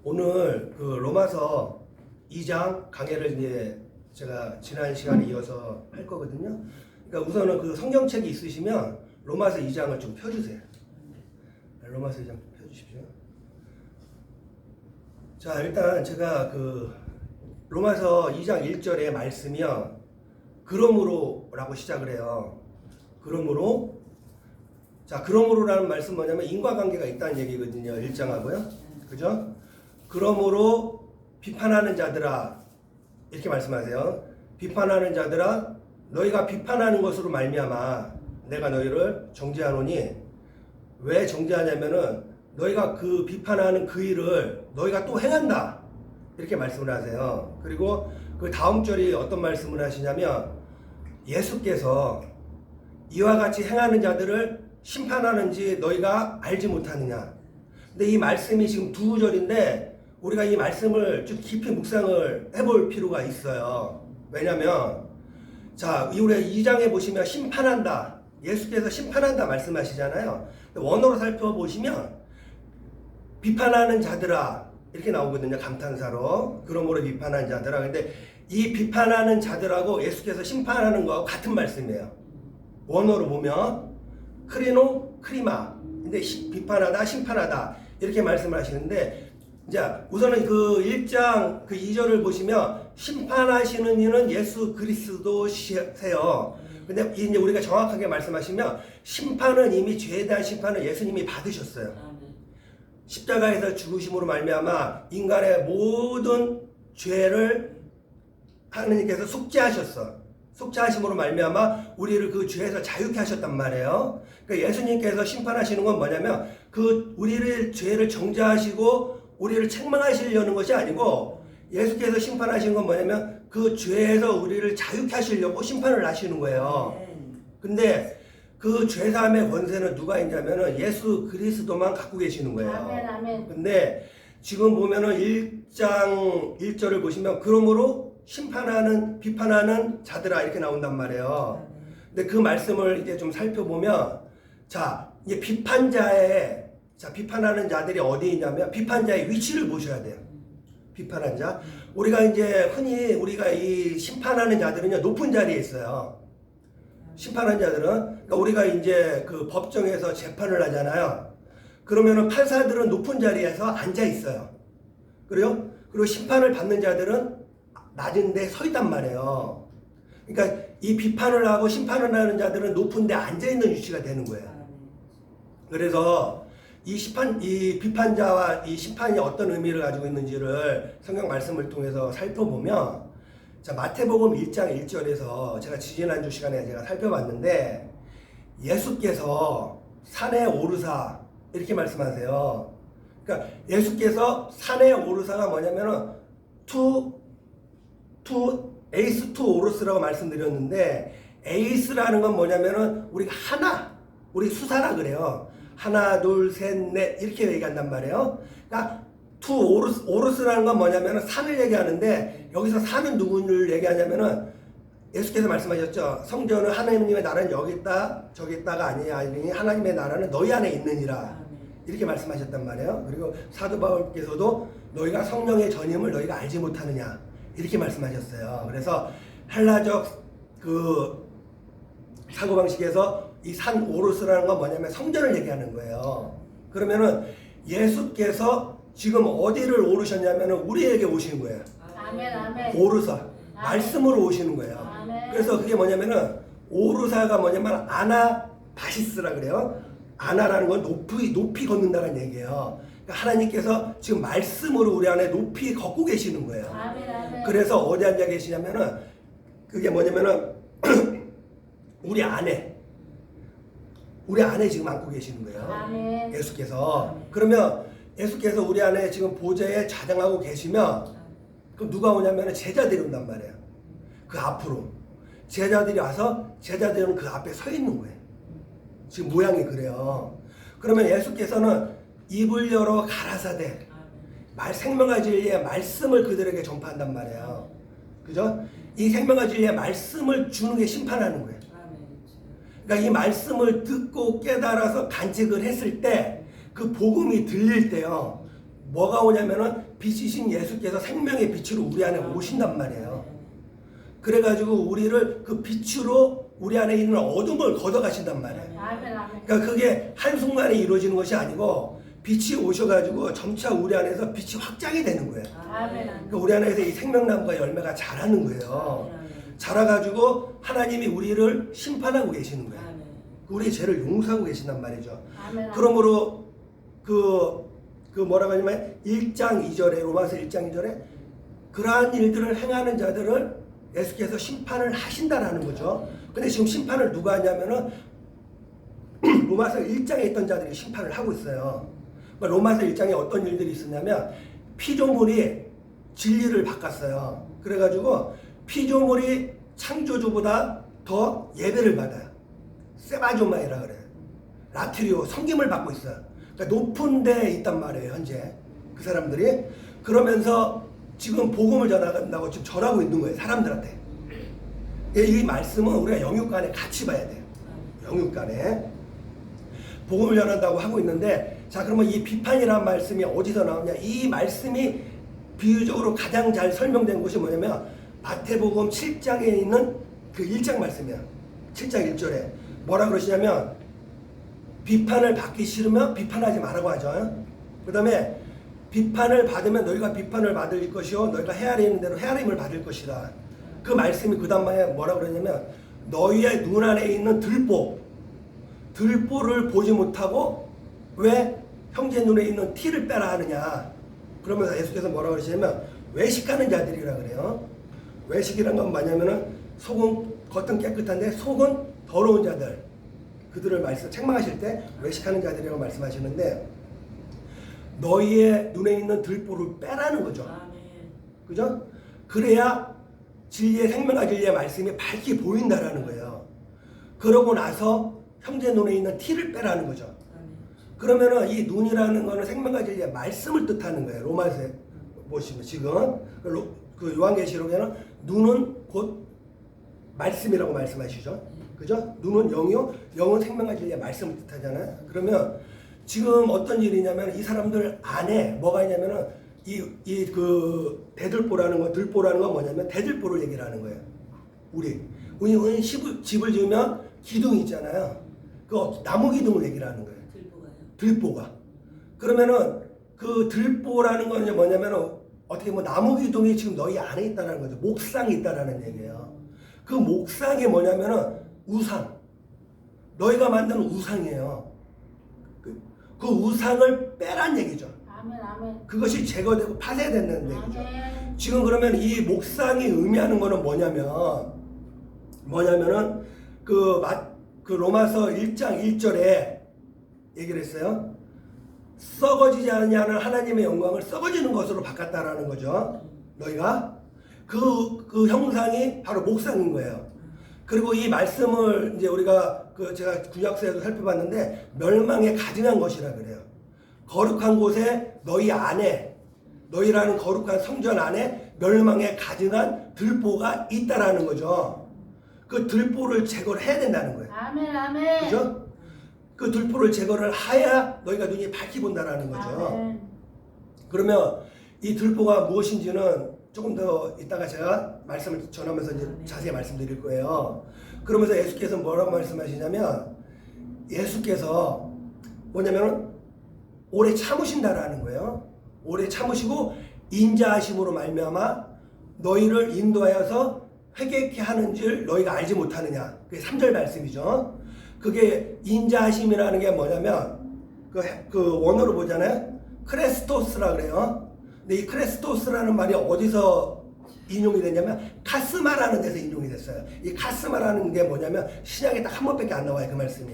오늘 그 로마서 2장 강해를 이제 제가 지난 시간에 이어서 할 거거든요. 그러니까 우선은 그 성경책이 있으시면 로마서 2장을 좀 펴주세요. 로마서 2장 좀 펴주십시오. 자, 일단 제가 그 로마서 2장 1절의 말씀이요. 그러므로라고 시작을 해요. 그러므로. 자, 그러므로라는 말씀 뭐냐면 인과관계가 있다는 얘기거든요. 1장하고요. 그죠? 그러므로 비판하는 자들아, 이렇게 말씀하세요. 비판하는 자들아, 너희가 비판하는 것으로 말미암아 내가 너희를 정죄하노니, 왜 정죄하냐면은 너희가 그 비판하는 그 일을 너희가 또 행한다, 이렇게 말씀을 하세요. 그리고 그 다음 절이 어떤 말씀을 하시냐면, 예수께서 이와 같이 행하는 자들을 심판하는지 너희가 알지 못하느냐. 근데 이 말씀이 지금 두 절인데 우리가 이 말씀을 좀 깊이 묵상을 해볼 필요가 있어요. 왜냐면 자, 우리가 2장에 보시면 심판한다, 예수께서 심판한다 말씀하시잖아요. 원어로 살펴보시면 비판하는 자들아 이렇게 나오거든요. 감탄사로. 그러므로 비판하는 자들아. 근데 이 비판하는 자들하고 예수께서 심판하는 거하고 같은 말씀이에요. 원어로 보면 크리노 크리마. 근데 비판하다 심판하다 이렇게 말씀을 하시는데, 자, 우선은 그 1장 그 2절을 보시면 심판하시는 이는 예수 그리스도세요. 근데 이제 우리가 정확하게 말씀하시면 심판은 이미 죄에 대한 심판을 예수님이 받으셨어요. 십자가에서 죽으심으로 말미암아 인간의 모든 죄를 하느님께서 속죄하심으로 말미암아 우리를 그 죄에서 자유케 하셨단 말이에요. 그러니까 예수님께서 심판하시는 건 뭐냐면 그 우리를 죄를 정죄하시고 우리를 책망하시려는 것이 아니고, 예수께서 심판하시는 건 뭐냐면 그 죄에서 우리를 자유케 하시려고 심판을 하시는 거예요. 근데 그 죄사함의 권세는 누가 있냐면은 예수 그리스도만 갖고 계시는 거예요. 아멘. 근데 지금 보면은 1장 1절을 보시면 그러므로 심판하는 비판하는 자들아 이렇게 나온단 말이에요. 근데 그 말씀을 이제 좀 살펴보면, 자, 이제 비판하는 자들이 어디 있냐면 비판자의 위치를 보셔야 돼요. 비판한 자. 우리가 이제 흔히 우리가 이 심판하는 자들은요, 높은 자리에 있어요. 심판한 자들은, 그러니까 우리가 이제 그 법정에서 재판을 하잖아요. 그러면은 판사들은 높은 자리에서 앉아 있어요. 그래요? 그리고 심판을 받는 자들은 낮은 데 서 있단 말이에요. 그러니까 이 비판을 하고 심판을 하는 자들은 높은 데 앉아 있는 위치가 되는 거예요. 그래서 이 비판자와 이 심판이 어떤 의미를 가지고 있는지를 성경 말씀을 통해서 살펴보면, 자, 마태복음 1장 1절에서 제가 지지난주 시간에 제가 살펴봤는데, 예수께서 산에 오르사 이렇게 말씀하세요. 그러니까 예수께서 산에 오르사가 뭐냐면은 에이스 투 오르스라고 말씀드렸는데, 에이스라는 건 뭐냐면은 우리가 우리 수사라 그래요. 하나, 둘, 셋, 넷 이렇게 얘기한단 말이에요. 그러니까 오르스라는 건 뭐냐면은 산을 얘기하는데, 여기서 산은 누구를 얘기하냐면은 예수께서 말씀하셨죠. 성전은 하나님의 나라는 여기 있다 저기 있다가 아니니 하나님의 나라는 너희 안에 있느니라, 이렇게 말씀하셨단 말이에요. 그리고 사도 바울께서도 너희가 성령의 전임을 너희가 알지 못하느냐 이렇게 말씀하셨어요. 그래서 헬라적 그 사고방식에서 이 산 오르스라는 건 뭐냐면 성전을 얘기하는 거예요. 그러면은 예수께서 지금 어디를 오르셨냐면은 우리에게 오시는 거예요. 아멘. 오르사. 말씀으로 오시는 거예요. 아멘. 그래서 그게 뭐냐면은 오르사가 뭐냐면 아나바시스라 그래요. 아나라는 건 높이 걷는다는 얘기예요. 그러니까 하나님께서 지금 말씀으로 우리 안에 높이 걷고 계시는 거예요. 아멘. 그래서 어디 앉아 계시냐면은 그게 뭐냐면은 우리 안에 지금 앉고 계시는 거예요. 아멘. 예수께서. 그러면 예수께서 우리 안에 지금 보좌에 좌정하고 계시면, 그럼 누가 오냐면 제자들이 온단 말이에요. 그 앞으로 제자들이 와서 제자들은 그 앞에 서 있는 거예요. 지금 모양이 그래요. 그러면 예수께서는 입을 열어 가라사대 생명의 진리의 말씀을 그들에게 전파한단 말이에요. 그죠? 이 생명의 진리의 말씀을 주는 게 심판하는 거예요. 그러니까 이 말씀을 듣고 깨달아서 간직을 했을 때, 그 복음이 들릴 때요, 뭐가 오냐면은 빛이신 예수께서 생명의 빛으로 우리 안에 오신단 말이에요. 그래가지고 우리를 그 빛으로 우리 안에 있는 어둠을 걷어가신단 말이에요. 아멘, 아멘. 그러니까 그게 한순간에 이루어지는 것이 아니고 빛이 오셔가지고 점차 우리 안에서 빛이 확장이 되는 거예요. 아멘, 아멘. 그러니까 우리 안에서 이 생명나무가 열매가 자라는 거예요. 자라가지고 하나님이 우리를 심판하고 계시는 거예요. 우리의 죄를 용서하고 계신단 말이죠. 아멘. 그러므로 그 뭐라고 하냐면 1장 2절에 로마서 1장 2절에 그러한 일들을 행하는 자들을 예수께서 심판을 하신다라는 거죠. 근데 지금 심판을 누가 하냐면은 로마서 1장에 있던 자들이 심판을 하고 있어요. 로마서 1장에 어떤 일들이 있었냐면 피조물이 진리를 바꿨어요. 그래가지고 피조물이 창조주보다 더 예배를 받아요. 세바조마이라 그래요. 라트리오 섬김을 받고 있어요. 그러니까 높은 데에 있단 말이에요. 현재 그 사람들이. 그러면서 지금 복음을 전한다고 지금 전하고 있는 거예요. 사람들한테. 이 말씀은 우리가 영육간에 같이 봐야 돼요. 영육간에 복음을 전한다고 하고 있는데, 자 그러면 이 비판이라는 말씀이 어디서 나오냐? 이 말씀이 비유적으로 가장 잘 설명된 곳이 뭐냐면 마태복음 7장에 있는 그 1장 말씀이에요. 7장 1절에 뭐라 그러시냐면 비판을 받기 싫으면 비판하지 말라고 하죠. 그 다음에 비판을 받으면 너희가 비판을 받을 것이요 너희가 헤아리는 대로 헤아림을 받을 것이다. 그 말씀이 그 다음에 뭐라 그러냐면 너희의 눈 안에 있는 들보를 보지 못하고 왜 형제 눈에 있는 티를 빼라 하느냐. 그러면서 예수께서 뭐라 그러시냐면 외식하는 자들이라 그래요. 외식이란 건 뭐냐면은 속은 겉은 깨끗한데 속은 더러운 자들, 그들을 책망하실 때 외식하는 자들이라고 말씀하시는데 너희의 눈에 있는 들보를 빼라는 거죠. 그죠? 그래야 진리의 생명과 진리의 말씀이 밝게 보인다라는 거예요. 그러고 나서 형제 눈에 있는 티를 빼라는 거죠. 그러면은 이 눈이라는 거는 생명과 진리의 말씀을 뜻하는 거예요. 로마서에 보시면 지금 그 요한계시록에는 눈은 곧 말씀이라고 말씀하시죠. 그죠? 눈은 영이요, 영은 생명과 진리의 말씀을 뜻하잖아요. 그러면 지금 어떤 일이냐면 이 사람들 안에 뭐가 있냐면은 그 대들보라는 거, 들보라는 건 뭐냐면 대들보를 얘기를 하는 거예요. 우리 집을 지으면 기둥이 있잖아요. 그 나무 기둥을 얘기를 하는 거예요. 들보가. 그러면은 그 들보라는 건 뭐냐면은 어떻게 나무 기둥이 지금 너희 안에 있다는 거죠. 목상이 있다라는 얘기예요. 그 목상이 뭐냐면은 우상. 너희가 만드는 우상이에요. 그 우상을 빼란 얘기죠. 아멘, 아멘. 그것이 제거되고 파쇄된다는 얘기죠. 아멘. 지금 그러면 이 목상이 의미하는 거는 뭐냐면은 그 로마서 1장 1절에 얘기를 했어요. 썩어지지 않냐는 하나님의 영광을 썩어지는 것으로 바꿨다라는 거죠. 너희가 그 형상이 바로 목상인 거예요. 그리고 이 말씀을 이제 우리가 제가 구약서에도 살펴봤는데 멸망에 가증한 것이라 그래요. 거룩한 곳에 너희 안에 너희라는 거룩한 성전 안에 멸망에 가증한 들보가 있다라는 거죠. 그 들보를 제거를 해야 된다는 거예요. 아멘, 아멘. 그죠? 그 들보를 제거를 해야 너희가 눈이 밝게 본다라는 거죠. 아멘. 그러면 이 들보가 무엇인지는 조금 더 이따가 제가 말씀을 전하면서 이제 자세히 말씀드릴 거예요. 그러면서 예수께서 뭐라고 말씀하시냐면 예수께서 뭐냐면 오래 참으신다라는 거예요. 오래 참으시고 인자하심으로 말미암아 너희를 인도하여서 회개케 하는 줄 너희가 알지 못하느냐. 그게 3절 말씀이죠. 그게 인자하심이라는 게 뭐냐면 그 원어로 보잖아요. 크레스토스라 그래요. 근데 이 크레스토스라는 말이 어디서 인용이 됐냐면 카스마라는 데서 인용이 됐어요. 이 카스마라는 게 뭐냐면 신약에 딱 한 번밖에 안 나와요. 그 말씀이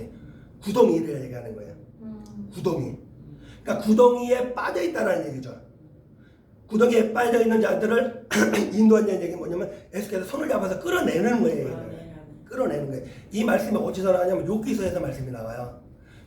구덩이를 얘기하는 거예요. 구덩이. 그러니까 구덩이에 빠져 있다는 얘기죠. 구덩이에 빠져 있는 자들을 인도한다는 얘기는 뭐냐면 예수께서 손을 잡아서 끌어내는 거예요. 끌어내는 거예요. 이 말씀이 어디서 나왔냐면 욥기서에서 말씀이 나와요.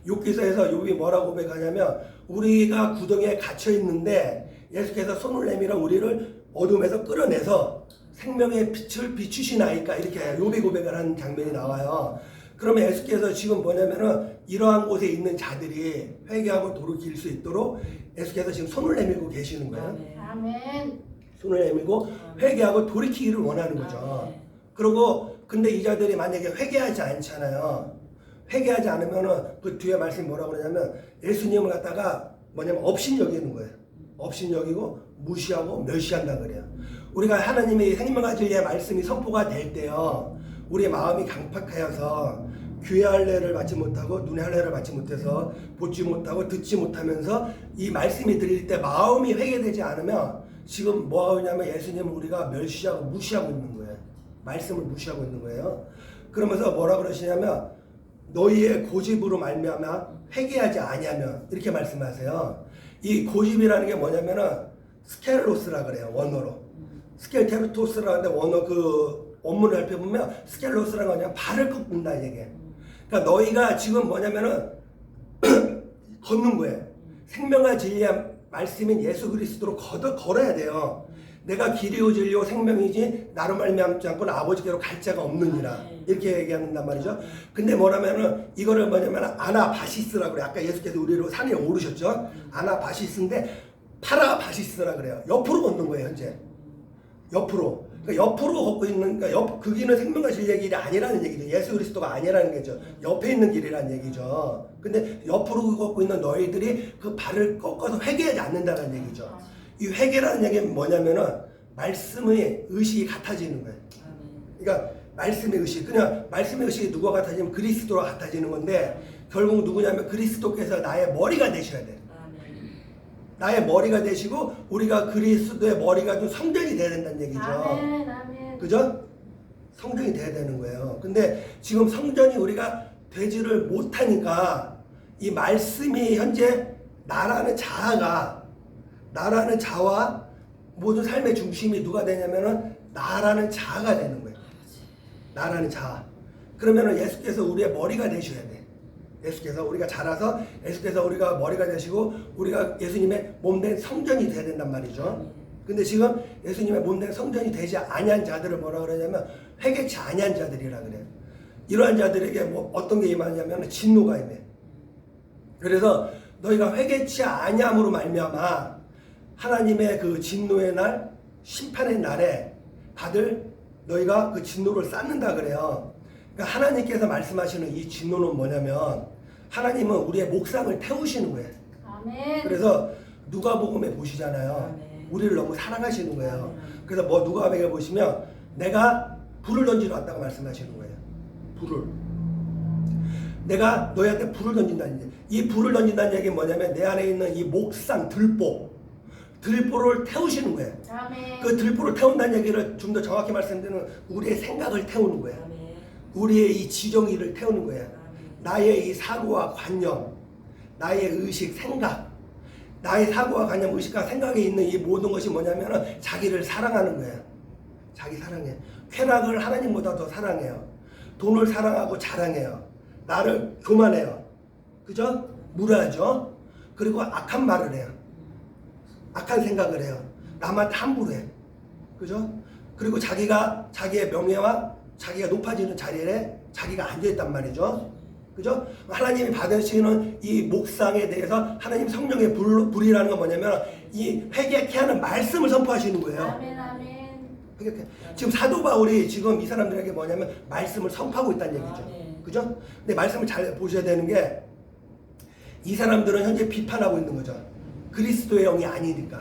욥기서에서 욥이 뭐라고 고백하냐면 우리가 구덩이에 갇혀 있는데 예수께서 손을 내밀어 우리를 어둠에서 끌어내서 생명의 빛을 비추시나이까 이렇게 욥이 고백을 하는 장면이 나와요. 그러면 예수께서 지금 뭐냐면은 이러한 곳에 있는 자들이 회개하고 돌이킬 수 있도록 예수께서 지금 손을 내밀고 계시는 거예요. 아멘. 손을 내밀고 회개하고 돌이키기를 원하는 거죠. 그리고 근데 이 자들이 만약에 회개하지 않잖아요. 회개하지 않으면은 그 뒤에 말씀이 뭐라고 그러냐면 예수님을 갖다가 뭐냐면 업신여기는 거예요. 업신여기고 무시하고 멸시한다 그래요. 우리가 하나님의 생명과 진리의 말씀이 선포가 될 때요. 우리의 마음이 강팍하여서 귀의 할례를 받지 못하고 눈의 할례를 받지 못해서 보지 못하고 듣지 못하면서 이 말씀이 들릴 때 마음이 회개되지 않으면 지금 뭐 하고 있냐면 예수님을 우리가 멸시하고 무시하고 있는 거예요. 말씀을 무시하고 있는 거예요. 그러면서 뭐라 그러시냐면 너희의 고집으로 말미암아 회개하지 아니하면 이렇게 말씀하세요. 이 고집이라는 게 뭐냐면은 스켈로스라 그래요. 원어로. 스켈테르토스라 하는데 원어 그 원문을 살펴보면 스켈로스라는 건 그냥 발을 꺾는다 얘기예요. 그러니까 너희가 지금 뭐냐면은 걷는 거예요. 생명과 진리의 말씀인 예수 그리스도로 걸어야 돼요. 내가 길이요 진리요 생명이지 나로 말미암지 않고는 아버지께로 갈 자가 없느니라 이렇게 얘기한단 말이죠. 근데 뭐라면은 이거를 뭐냐면 아나바시스라 그래요. 아까 예수께서 우리로 산에 오르셨죠. 아나바시스인데 파라바시스라 그래요. 옆으로 걷는 거예요 현재. 옆으로. 그러니까 옆으로 걷고 있는 그러니까 그 길은 생명과 진리의 길이 아니라는 얘기죠. 예수 그리스도가 아니라는 거죠. 옆에 있는 길이라는 얘기죠. 근데 옆으로 걷고 있는 너희들이 그 발을 꺾어서 회개하지 않는다는 얘기죠. 이 회개라는 얘기는 뭐냐면은 말씀의 의식이 같아지는 거예요. 그러니까 말씀의 의식, 그냥 말씀의 의식이 누가 같아지면 그리스도와 같아지는 건데 결국 누구냐면 그리스도께서 나의 머리가 되셔야 돼요. 나의 머리가 되시고 우리가 그리스도의 머리가 좀 성전이 돼야 된다는 얘기죠. 아멘, 아멘. 그죠? 성전이 돼야 되는 거예요. 근데 지금 성전이 우리가 되지를 못하니까 이 말씀이 현재 나라는 자와 모든 삶의 중심이 누가 되냐면은 나라는 자가 되는 거예요. 나라는 자. 그러면은 예수께서 우리의 머리가 되셔야 돼. 예수께서 우리가 자라서 예수께서 우리가 머리가 되시고 우리가 예수님의 몸된 성전이 돼야 된단 말이죠. 근데 지금 예수님의 몸된 성전이 되지 아니한 자들을 뭐라 그러냐면 회개치 아니한 자들이라 그래요. 이러한 자들에게 뭐 어떤 게 임하냐면 진노가 임해. 그래서 너희가 회개치 아니함으로 말미암아 하나님의 그 진노의 날, 심판의 날에 받을 너희가 그 진노를 쌓는다 그래요. 그러니까 하나님께서 말씀하시는 이 진노는 뭐냐면 하나님은 우리의 목상을 태우시는 거예요. 아멘. 그래서 누가복음에 보시잖아요. 우리를 너무 사랑하시는 거예요. 그래서 뭐 누가복음에 보시면 내가 불을 던지러 왔다고 말씀하시는 거예요. 불을. 내가 너희한테 불을 던진다는 얘기. 이 불을 던진다는 얘기는 뭐냐면 내 안에 있는 이 목상 들보를 태우시는 거예요. 아멘. 그 들보를 태운다는 얘기를 좀 더 정확히 말씀드리면 우리의 생각을 태우는 거예요. 우리의 이 지정의를 태우는 거예요. 나의 이 사고와 관념, 나의 의식, 생각, 나의 사고와 관념, 의식과 생각에 있는 이 모든 것이 뭐냐면 자기를 사랑하는 거예요. 자기 사랑해. 쾌락을 하나님보다 더 사랑해요. 돈을 사랑하고 자랑해요. 나를 교만해요. 그죠? 무례하죠? 그리고 악한 말을 해요. 악한 생각을 해요. 남한테 함부로 해. 그죠? 그리고 자기의 명예와 자기가 높아지는 자리에 자기가 앉아있단 말이죠. 그죠? 하나님이 받으시는 이 목상에 대해서 하나님 성령의 불이라는 건 뭐냐면 이 회개케 하는 말씀을 선포하시는 거예요. 아멘, 아멘. 회개케. 지금 사도 바울이 지금 이 사람들에게 뭐냐면 말씀을 선포하고 있다는 얘기죠. 그죠? 근데 말씀을 잘 보셔야 되는 게 이 사람들은 현재 비판하고 있는 거죠. 그리스도의 영이 아니니까.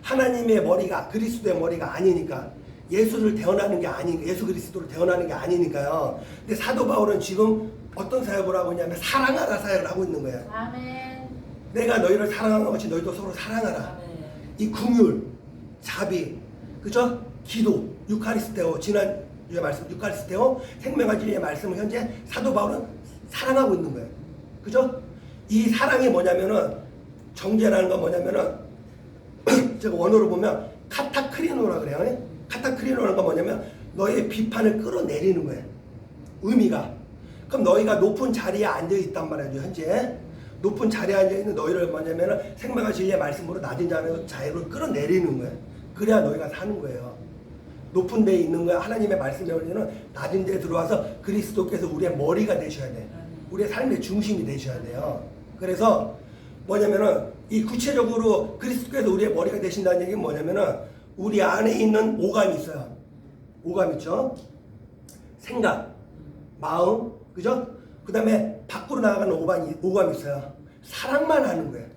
하나님의 머리가 그리스도의 머리가 아니니까. 예수를 대언하는 게 아니니까. 예수 그리스도를 대언하는 게 아니니까요. 근데 사도 바울은 지금 어떤 사역을 하고 있냐면 사랑하라 사역을 하고 있는 거예요. 아멘. 내가 너희를 사랑한 것 같이 너희도 서로 사랑하라. 아멘. 이 긍휼, 자비, 그죠? 기도, 유카리스테오, 지난주에 말씀 유카리스테오, 생명과 진리의 말씀을 현재 사도 바울은 사랑하고 있는 거예요. 그죠? 이 사랑이 뭐냐면은 정죄라는 건 뭐냐면은 제가 원어로 보면 카타크리노라 그래요. 카타크리노라는 건 뭐냐면 너의 비판을 끌어내리는 거예요. 의미가. 그럼 너희가 높은 자리에 앉아 있단 말이죠. 현재 높은 자리에 앉아 있는 너희를 뭐냐면은 생명과 진리의 말씀으로 낮은 자리로 끌어내리는 거예요. 그래야 너희가 사는 거예요. 높은 데에 있는 거야. 하나님의 말씀에 우리는 낮은 데에 들어와서 그리스도께서 우리의 머리가 되셔야 돼. 우리의 삶의 중심이 되셔야 돼요. 그래서 뭐냐면은 이 구체적으로 그리스도께서 우리의 머리가 되신다는 얘기는 뭐냐면은 우리 안에 있는 오감이 있어요. 오감 있죠? 생각, 마음, 그죠? 그 다음에 밖으로 나아가는 오감이 있어요. 사랑만 하는 거예요.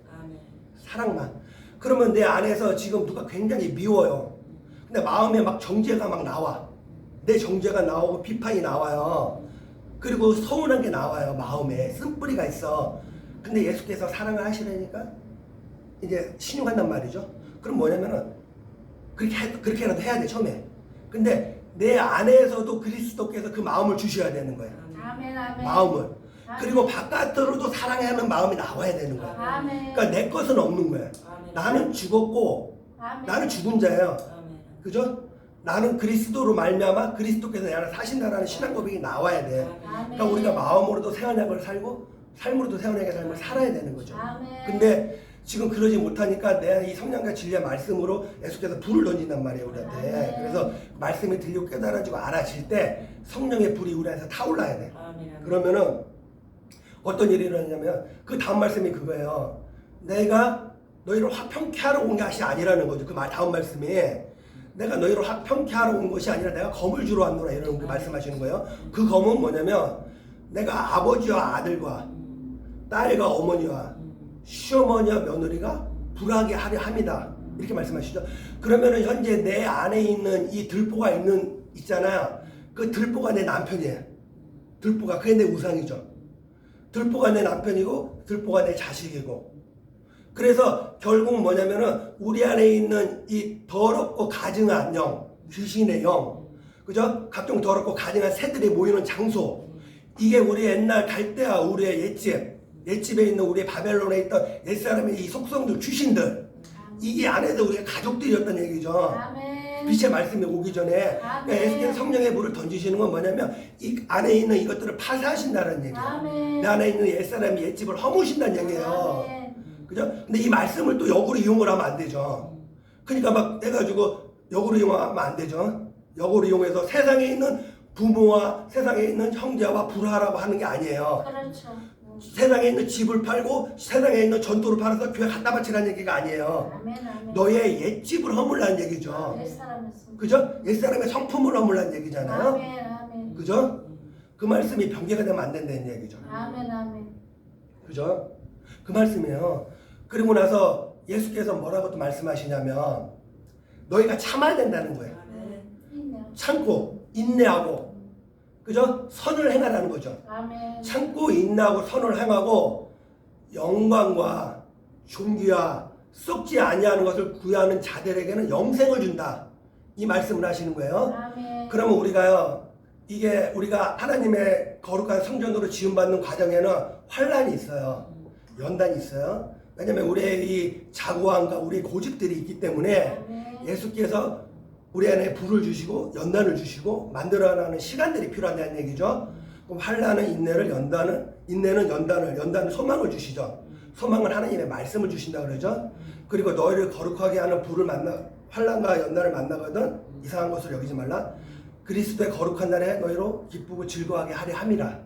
사랑만. 그러면 내 안에서 지금 누가 굉장히 미워요. 근데 마음에 막 정죄가 막 나와. 내 정죄가 나오고 비판이 나와요. 그리고 서운한 게 나와요. 마음에 쓴뿌리가 있어. 근데 예수께서 사랑을 하시려니까 이제 신용한단 말이죠. 그럼 뭐냐면은 그렇게라도 해야 돼 처음에. 근데 내 안에서도 그리스도께서 그 마음을 주셔야 되는 거예요. 아멘. 아멘. 마음을. 아멘. 그리고 바깥으로도 사랑하는 마음이 나와야 되는 거야. 아멘. 그러니까 내 것은 없는 거야. 나는 죽었고 아멘. 나는 죽은 자예요. 그죠? 나는 그리스도로 말미암아 그리스도께서 내 안에 사신다라는 신앙 고백이 나와야 돼. 그러니까 우리가 마음으로도 새 언약을 살고 삶으로도 새 언약의 삶을 살아야 되는 거죠. 아멘. 근데 지금 그러지 못하니까 내가 이 성령과 진리의 말씀으로 예수께서 불을 던진단 말이에요 우리한테. 아멘. 그래서 말씀이 들리고 깨달아지고 알아질 때 성령의 불이 우리 안에서 타올라야 돼. 그러면은 어떤 일이 일어나냐면 그 다음 말씀이 그거예요. 내가 너희를 화평케 하러 온 것이 아니라는 거죠. 그 다음 말씀이 내가 너희를 화평케 하러 온 것이 아니라 내가 검을 주러 왔노라 이런 그 말씀하시는 거예요. 그 검은 뭐냐면 내가 아버지와 아들과 딸과 어머니와 시어머니와 며느리가 불하게 하려 합니다. 이렇게 말씀하시죠. 그러면은 현재 내 안에 있는 이 들보가 있잖아요. 그 들보가 내 남편이에요. 들보가 그게 내 우상이죠. 들보가 내 남편이고 들보가 내 자식이고. 그래서 결국 뭐냐면은 우리 안에 있는 이 더럽고 가증한 영, 귀신의 영, 그죠? 각종 더럽고 가증한 새들이 모이는 장소. 이게 우리 옛날 갈대아 우리의 옛집에 있는 우리 바벨론에 있던 옛사람의 이 속성들, 귀신들. 이게 안에서 우리의 가족들이었다는 얘기죠. 아멘. 빛의 말씀이 오기 전에 아멘. 예수께서 성령의 불을 던지시는 건 뭐냐면 이 안에 있는 이것들을 파쇄하신다는 얘기예요. 아멘. 내 안에 있는 옛사람이 옛집을 허무신다는 얘기예요. 아멘. 그죠? 근데 이 말씀을 또 역으로 이용을 하면 안 되죠. 그러니까 막 해가지고 역으로 이용하면 안 되죠. 역으로 이용해서 세상에 있는 부모와 세상에 있는 형제와 불화라고 하는 게 아니에요. 그렇죠. 세상에 있는 집을 팔고 세상에 있는 전도를 팔아서 교회 갖다 바치라는 얘기가 아니에요. 아멘. 아멘. 너의 옛집을 허물라는 얘기죠. 옛사람의 손. 그죠? 옛사람의 성품을 허물라는 얘기잖아요. 아멘. 아멘. 그죠? 그 말씀이 변개가 되면 안 된다는 얘기죠. 아멘. 아멘. 그죠? 그 말씀이에요. 그리고 나서 예수께서 뭐라고 또 말씀하시냐면 너희가 참아야 된다는 거예요. 있네요. 참고 인내하고 그죠? 선을 행하라는 거죠. 아멘. 참고 인내하고 선을 행하고 영광과 존귀와 썩지 아니하는 것을 구하는 자들에게는 영생을 준다. 이 말씀을 하시는 거예요. 아멘. 그러면 우리가요. 이게 우리가 하나님의 거룩한 성전으로 지음받는 과정에는 환란이 있어요. 연단이 있어요. 왜냐면 우리의 이 자고함과 우리의 고집들이 있기 때문에 아멘. 예수께서 우리 안에 불을 주시고 연단을 주시고 만들어가는 시간들이 필요하다는 얘기죠. 그럼 환란은 인내를, 인내는 연단은 소망을 주시죠. 소망은 하나님의 말씀을 주신다 그러죠. 그리고 너희를 거룩하게 하는 불을 환란과 연단을 만나거든 이상한 것을 여기지 말라. 그리스도의 거룩한 날에 너희로 기쁘고 즐거워하게 하려 함이라.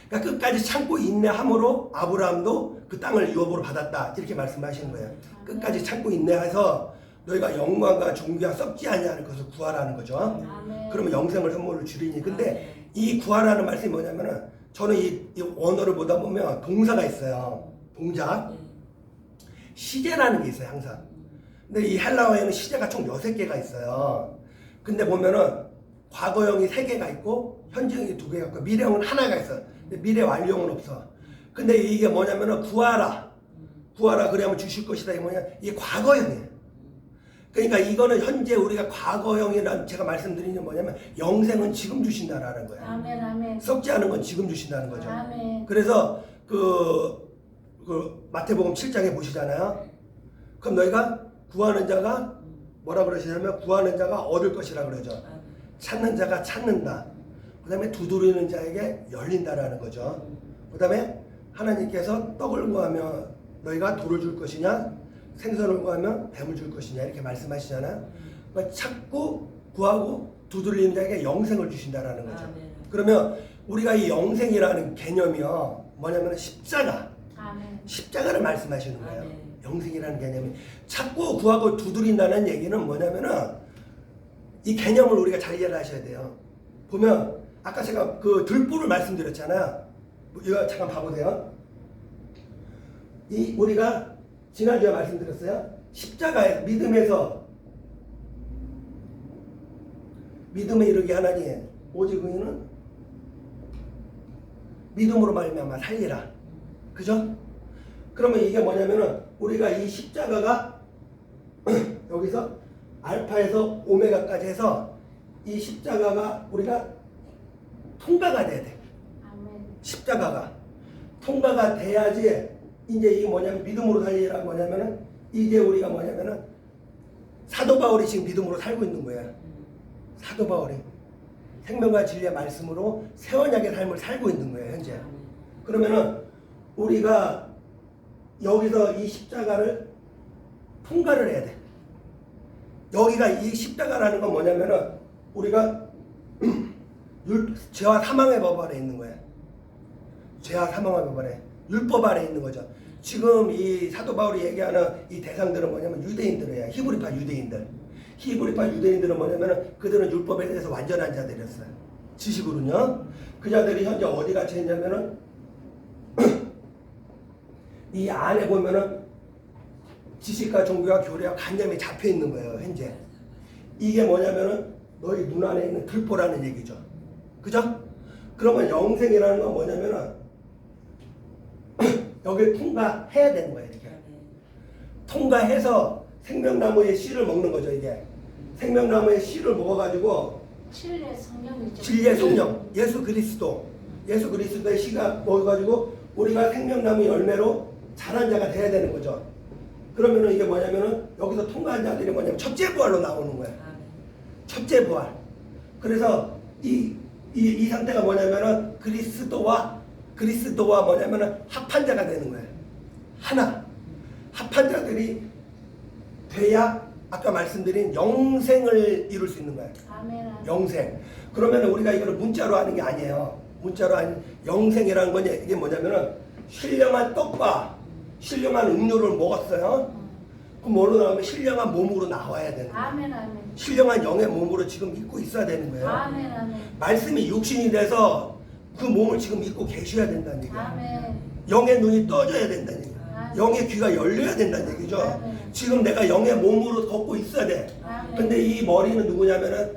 그러니까 끝까지 참고 인내함으로 아브라함도 그 땅을 유업으로 받았다. 이렇게 말씀하시는 거예요. 끝까지 참고 인내해서 너희가 영광과 존귀와 썩지 아니하는 것을 구하라는 거죠. 아멘. 그러면 영생을 선물을 주리니. 근데 이 구하라는 말씀이 뭐냐면은 저는 이 원어를 보다 보면 동사가 있어요. 동작. 시제라는 게 있어요, 항상. 근데 이 헬라어에는 시제가 총 6개가 있어요. 근데 보면은 과거형이 3개가 있고 현재형이 2개가 있고 미래형은 하나가 있어요. 근데 미래 완료형은 없어. 근데 이게 뭐냐면은 구하라 그러면 주실 것이다. 이게 뭐냐? 이게 과거형이에요. 그러니까 이거는 현재 우리가 과거형이라는 제가 말씀드리는 게 뭐냐면 영생은 지금 주신다라는 거예요. 아멘. 아멘. 썩지 않은 건 지금 주신다는 거죠. 아멘. 그래서 그 마태복음 7장에 보시잖아요. 그럼 너희가 구하는 자가 뭐라 그러시냐면 구하는 자가 얻을 것이라 그러죠. 찾는 자가 찾는다. 그 다음에 두드리는 자에게 열린다라는 거죠. 그 다음에 하나님께서 떡을 구하면 너희가 돌을 줄 것이냐 생선을 구하면 뱀을 줄 것이냐 이렇게 말씀하시잖아요. 그러니까 찾고 구하고 두드리는 자에게 영생을 주신다라는 거죠. 아멘. 그러면 우리가 이 영생이라는 개념이요 뭐냐면 십자가, 아멘. 십자가를 말씀하시는 거예요. 아멘. 영생이라는 개념이 찾고 구하고 두드린다는 얘기는 뭐냐면은 이 개념을 우리가 잘 이해를 하셔야 돼요. 보면 아까 제가 그 들보를 말씀드렸잖아요. 이거 잠깐 봐보세요. 이 우리가 지난주에 말씀드렸어요. 십자가에 믿음에 이르게 하나니 오직 의인은 믿음으로 말미암아 살리라. 그죠? 그러면 이게 뭐냐면은 우리가 이 십자가가 여기서 알파에서 오메가까지 해서 이 십자가가 우리가 통과가 돼야 돼. 아멘. 십자가가 통과가 돼야지 이제 이게 뭐냐면 믿음으로 살리라 뭐냐면은 이제 우리가 뭐냐면은 사도 바울이 지금 믿음으로 살고 있는 거예요. 사도 바울이 생명과 진리의 말씀으로 새 언약의 삶을 살고 있는 거예요 현재. 그러면은 우리가 여기서 이 십자가를 통과를 해야 돼. 여기가 이 십자가라는 건 뭐냐면은 우리가 죄와 사망의 법 아래 있는 거예요. 죄와 사망의 법 아래, 율법 아래 있는 거죠. 지금 이 사도 바울이 얘기하는 이 대상들은 뭐냐면 유대인들이에요. 히브리파 유대인들. 히브리파 유대인들은 뭐냐면은 그들은 율법에 대해서 완전한 자들이었어요. 지식으로는요. 그 자들이 현재 어디 갇혀 있냐면은 이 안에 보면은 지식과 종교와 교리와 관념이 잡혀 있는 거예요 현재. 이게 뭐냐면은 너희 눈 안에 있는 들보라는 얘기죠. 그죠? 그러면 영생이라는 건 뭐냐면은 여기 통과해야 되는 거예요 이렇게. 통과해서 생명나무의 씨를 먹는 거죠 이게. 생명나무의 씨를 먹어가지고 진리의 성령이죠. 진리의 성령 예수 그리스도의 씨가 먹어가지고 우리가 생명나무 열매로 자란 자가 돼야 되는 거죠. 그러면은 이게 뭐냐면은 여기서 통과한 자들이 뭐냐면 첫째 부활로 나오는 거예요. 첫째 부활. 그래서 이 상태가 뭐냐면은 그리스도와 뭐냐면은 합한 자가 되는 거예요. 하나. 합한 자들이 돼야 아까 말씀드린 영생을 이룰 수 있는 거예요. 아멘. 영생. 그러면 우리가 이거를 문자로 하는 게 아니에요. 문자로 하는 영생이라는 건 이게 뭐냐면은 신령한 떡과 신령한 음료를 먹었어요. 그럼 뭐로 나오면 신령한 몸으로 나와야 되는 거예요. 아멘. 아멘. 신령한 영의 몸으로 지금 입고 있어야 되는 거예요. 아멘. 아멘. 말씀이 육신이 돼서 그 몸을 지금 입고 계셔야 된다는 얘기예요. 아멘. 영의 눈이 떠져야 된다는 얘기예요. 아멘. 영의 귀가 열려야 된다는 얘기죠. 아멘. 지금 내가 영의 몸으로 걷고 있어야 돼. 아멘. 근데 이 머리는 누구냐면은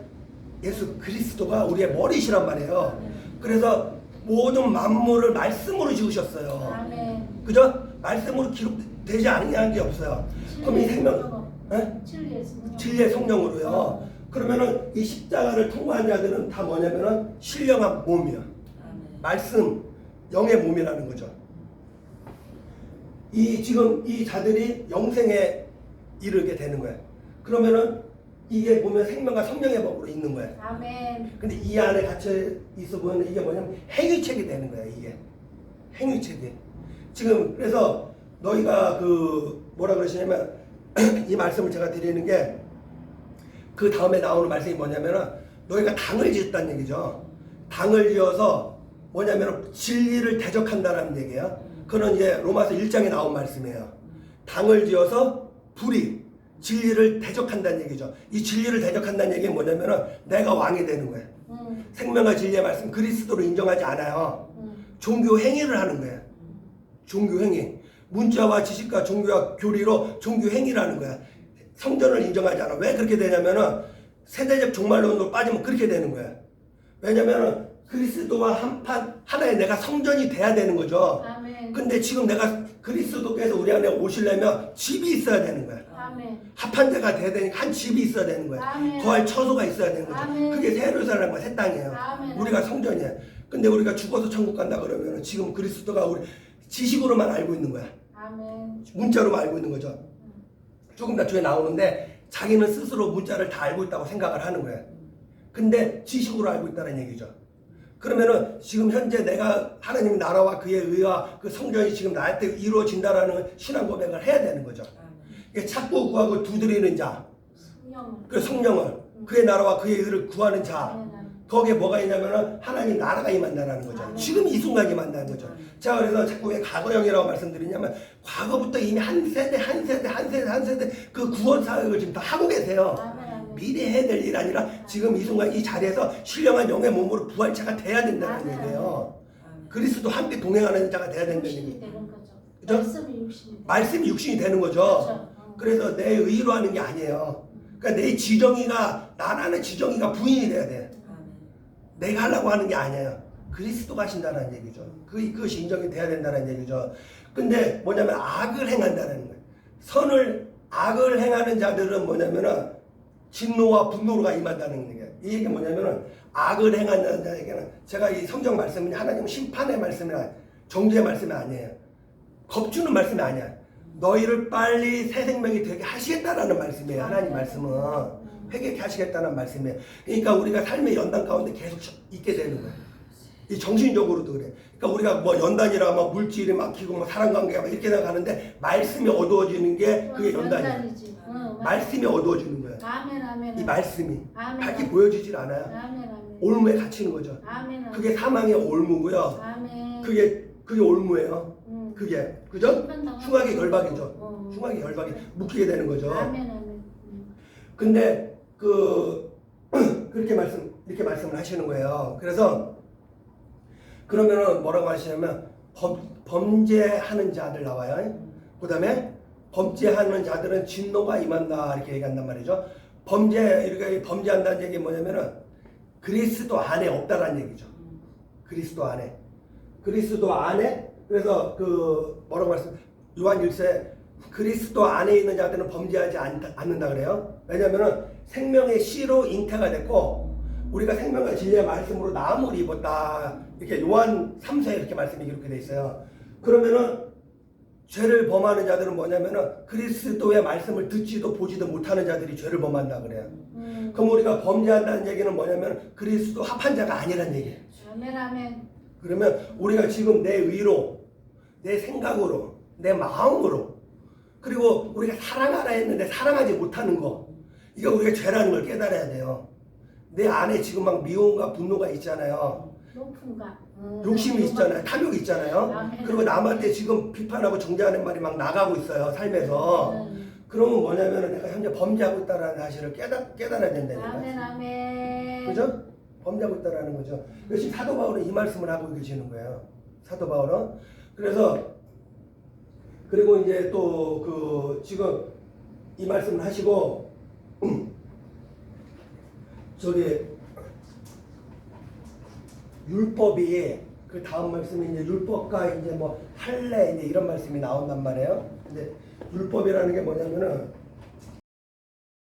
예수 그리스도가 우리의 머리시란 말이에요. 그래서 모든 만물을 말씀으로 지으셨어요. 아멘. 그죠? 말씀으로 기록되지 않은 게 없어요. 그럼 이 생명, 네? 진리의 성령. 진리의 성령으로요. 그러면은 이 십자가를 통과한 자들은 다 뭐냐면은 신령한 몸이야. 말씀, 영의 몸이라는 거죠. 지금 이 자들이 영생에 이르게 되는 거예요. 그러면은 이게 보면 생명과 성령의 법으로 있는 거예요. 아멘. 근데 이 안에 갇혀 있어 보면 이게 뭐냐면 행위책이 되는 거예요. 이게 행위책이. 지금 그래서 너희가 그 뭐라 그러시냐면 이 말씀을 제가 드리는 게 그 다음에 나오는 말씀이 뭐냐면은 너희가 당을 지었다는 얘기죠. 당을 지어서 뭐냐면 진리를 대적한다는 얘기예요. 그건 이제 로마서 1장에 나온 말씀이에요. 당을 지어서 불이 진리를 대적한다는 얘기죠. 이 진리를 대적한다는 얘기는 뭐냐면은 내가 왕이 되는 거예요. 생명과 진리의 말씀 그리스도로 인정하지 않아요. 종교 행위를 하는 거예요. 종교 행위. 문자와 지식과 종교와 교리로 종교 행위를 하는 거야. 성전을 인정하지 않아. 왜 그렇게 되냐면은 세대적 종말론으로 빠지면 그렇게 되는 거야. 왜냐면은 그리스도와 한판 하나의 내가 성전이 돼야 되는 거죠. 아멘. 근데 지금 내가 그리스도께서 우리 안에 오시려면 집이 있어야 되는 거야. 아멘. 합한 자가 돼야 되니까 한 집이 있어야 되는 거야. 아멘. 거할 처소가 있어야 되는 거죠. 아멘. 그게 새 예루살렘과 새 땅이에요. 아멘. 우리가 성전이야. 근데 우리가 죽어서 천국 간다 그러면 지금 그리스도가 우리 지식으로만 알고 있는 거야. 아멘. 문자로만 알고 있는 거죠. 조금 더 뒤에 나오는데 자기는 스스로 문자를 다 알고 있다고 생각을 하는 거야. 근데 지식으로 알고 있다는 얘기죠. 그러면은 지금 현재 내가 하나님 나라와 그의 의와 그 성전이 지금 나한테 이루어진다라는 신앙 고백을 해야 되는 거죠. 이게 찾고 구하고 두드리는 자, 성령을. 그 성령을 그의 나라와 그의 의를 구하는 자. 아멘, 아멘. 거기에 뭐가 있냐면은 하나님 나라가 임한다는 거죠. 아멘. 지금 이 순간이 임한다는 거죠. 자, 그래서 자꾸 왜 과거형이라고 말씀드리냐면 과거부터 이미 한 세대 그 구원 사역을 지금 다 하고 계세요. 아멘, 아멘. 미래 해야 될 일 아니라 지금 이 순간 이 자리에서 신령한 영의 몸으로 부활체가 돼야 된다는 아멘. 얘기예요. 그리스도 함께 동행하는 자가 돼야 된다는 육신이 얘기. 되는 거죠. 그죠? 말씀이 육신이 되는 말씀이 육신이 되는 거죠. 거죠. 그래서 내 의로 하는 게 아니에요. 그러니까 내 지정이가 나라는 지정이가 부인이 돼야 돼. 내가 하려고 하는 게 아니에요. 그리스도가 하신다는 얘기죠. 그것이 인정이 돼야 된다는 얘기죠. 근데 뭐냐면 악을 행한다는 거예요. 악을 행하는 자들은 뭐냐면은 진노와 분노가 임한다는 얘기예요. 이 얘기가 뭐냐면은 악을 행한다는 자에게는 제가 이 성경 말씀은 하나님 심판의 말씀이나 정죄의 말씀이 아니에요. 겁주는 말씀이 아니야. 너희를 빨리 새 생명이 되게 하시겠다라는 말씀이에요. 하나님 말씀은. 회개케 하시겠다는 말씀이에요. 그러니까 우리가 삶의 연단 가운데 계속 있게 되는 거예요. 이 정신적으로도 그래. 그러니까 우리가 뭐 연단이라 막 물질이 막히고 뭐 사람 관계가 막 이렇게 나가는데 말씀이 어두워지는 게 그게 연단이에요. 연단이지. 말씀이 어두워지는 거예요. 아멘, 아멘. 이 말씀이 아멘. 밝게 보여지질 않아요. 아멘, 아멘. 올무에 갇히는 거죠. 아멘, 아멘. 그게 사망의 올무고요. 아멘. 그게 올무예요. 그게 그죠? 심판당하고. 흉악의 결박이죠. 어. 흉악의 결박이 묶이게 되는 거죠. 아멘, 아멘. 근데 이렇게 말씀을 하시는 거예요. 그래서 그러면은 뭐라고 하시냐면 범죄하는 자들 나와요. 그다음에 범죄하는 자들은 진노가 임한다 이렇게 얘기한단 말이죠. 이렇게 범죄한다는 얘기 뭐냐면은 그리스도 안에 없다라는 얘기죠. 그리스도 안에 그래서 뭐라고 말씀 요한 1세 그리스도 안에 있는 자들은 범죄하지 않는다 그래요. 왜냐면은 생명의 씨로 잉태가 됐고 우리가 생명과 진리의 말씀으로 나음을 입었다. 이렇게 요한 3세에 이렇게 말씀이 이렇게 돼 있어요. 그러면은 죄를 범하는 자들은 뭐냐면은 그리스도의 말씀을 듣지도 보지도 못하는 자들이 죄를 범한다 그래요. 그럼 우리가 범죄한다는 얘기는 뭐냐면 그리스도 합한 자가 아니란 얘기예요. 아멘, 아멘. 그러면 우리가 지금 내 의로, 내 생각으로, 내 마음으로 그리고 우리가 사랑하라 했는데 사랑하지 못하는 거 이거 우리가 죄라는 걸 깨달아야 돼요. 내 안에 지금 막 미움과 분노가 있잖아요. 높은가? 욕심이 있잖아요. 탐욕이 있잖아요. 아멘. 그리고 남한테 지금 비판하고 정죄하는 말이 막 나가고 있어요. 삶에서. 그러면 뭐냐면 내가 현재 범죄하고 있다는 사실을 깨달아야 된다는 아멘, 거예요. 아멘. 그죠? 범죄하고 있다는 거죠. 그래서 사도 바울은 이 말씀을 하고 계시는 거예요. 사도 바울은. 그리고 이제 또 지금 이 말씀을 하시고 율법이 그 다음 말씀이 이제 율법과 이제 뭐 할례 이제 이런 말씀이 나온단 말이에요. 근데 율법이라는 게 뭐냐면은